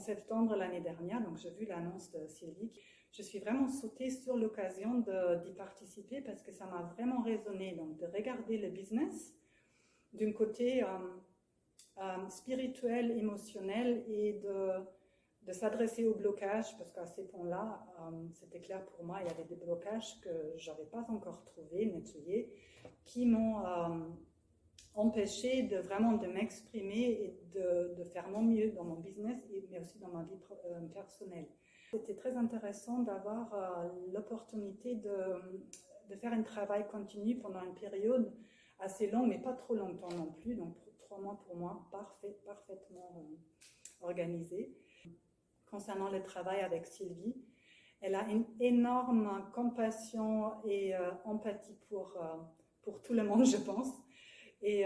septembre l'année dernière, donc j'ai vu l'annonce de Sylvie. Je suis vraiment sautée sur l'occasion d'y participer parce que ça m'a vraiment résonné. Donc de regarder le business d'un côté spirituel, émotionnel et de s'adresser aux blocages, parce qu'à ces points-là, c'était clair pour moi, il y avait des blocages que je n'avais pas encore trouvés, nettoyés, qui m'ont empêché de m'exprimer et de faire mon mieux dans mon business, mais aussi dans ma vie personnelle. C'était très intéressant d'avoir l'opportunité de faire un travail continu pendant une période assez longue, mais pas trop longtemps non plus, donc 3 mois pour moi, parfaitement organisé. Concernant le travail avec Sylvie, elle a une énorme compassion et empathie pour tout le monde, je pense. Et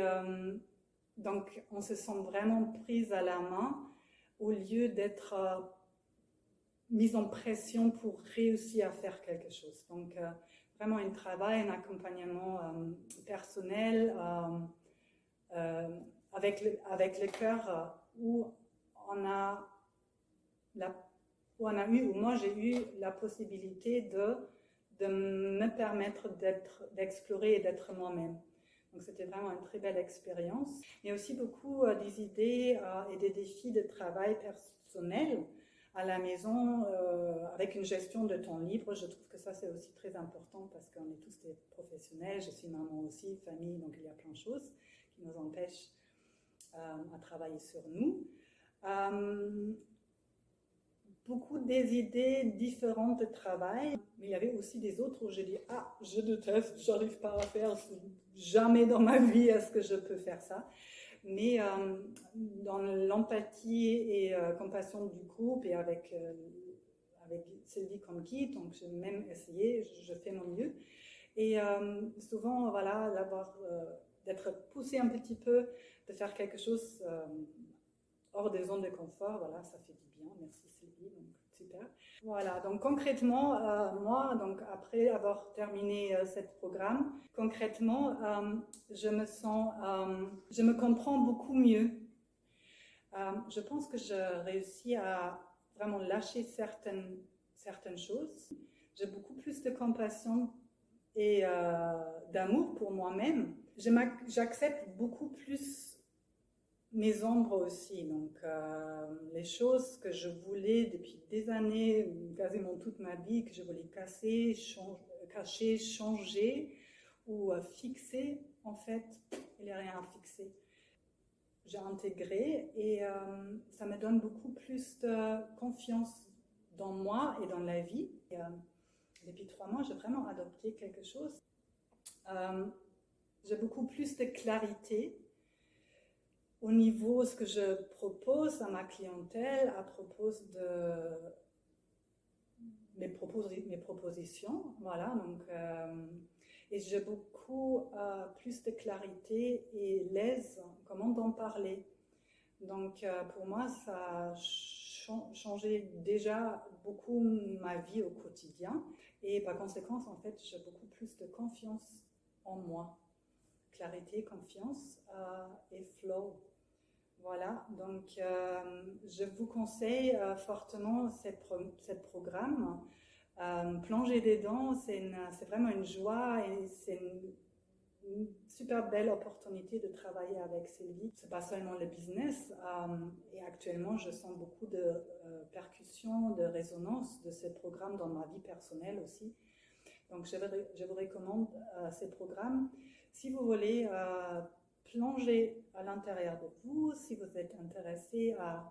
donc, on se sent vraiment prise à la main au lieu d'être mise en pression pour réussir à faire quelque chose. Donc, vraiment un travail, un accompagnement personnel avec le cœur où moi j'ai eu la possibilité de me permettre d'explorer et d'être moi-même. Donc c'était vraiment une très belle expérience. Mais aussi beaucoup des idées et des défis de travail personnel à la maison avec une gestion de temps libre. Je trouve que ça c'est aussi très important parce qu'on est tous des professionnels. Je suis maman aussi, famille, donc il y a plein de choses qui nous empêchent à travailler sur nous. Beaucoup des idées différentes de travail, mais il y avait aussi des autres où j'ai dit je déteste, j'arrive pas à faire, jamais dans ma vie est-ce que je peux faire ça. Mais dans l'empathie et compassion du groupe et avec Sylvie comme guide, donc j'ai même essayé, je fais mon mieux. Et souvent, voilà, d'être poussé un petit peu, de faire quelque chose hors des zones de confort, voilà, ça fait du bien. Merci Sylvie, donc super. Voilà, donc concrètement, moi, donc après avoir terminé ce programme, concrètement, je me comprends beaucoup mieux. Je pense que je réussis à vraiment lâcher certaines choses. J'ai beaucoup plus de compassion et d'amour pour moi-même. J'accepte beaucoup plus mes ombres aussi, donc les choses que je voulais depuis des années, quasiment toute ma vie, que je voulais cacher, changer ou fixer, en fait, il n'y a rien à fixer. J'ai intégré et ça me donne beaucoup plus de confiance dans moi et dans la vie. Et, depuis 3 mois, j'ai vraiment adopté quelque chose. J'ai beaucoup plus de clarité au niveau de ce que je propose à ma clientèle à propos de mes propositions. Voilà, donc, et j'ai beaucoup plus de clarité et l'aise comment d'en parler. Donc pour moi, ça a changé déjà beaucoup ma vie au quotidien. Et par conséquent, en fait, j'ai beaucoup plus de confiance en moi. Clarité, confiance et flow. Voilà, donc je vous conseille fortement ce programme. Plonger dedans, c'est vraiment une joie et c'est une super belle opportunité de travailler avec Sylvie. C'est pas seulement le business et actuellement je sens beaucoup de percussions, de résonance de ce programme dans ma vie personnelle aussi. Donc je vous recommande ce programme. Si vous voulez plonger à l'intérieur de vous, si vous êtes intéressé à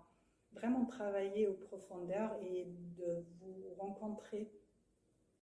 vraiment travailler aux profondeurs et de vous rencontrer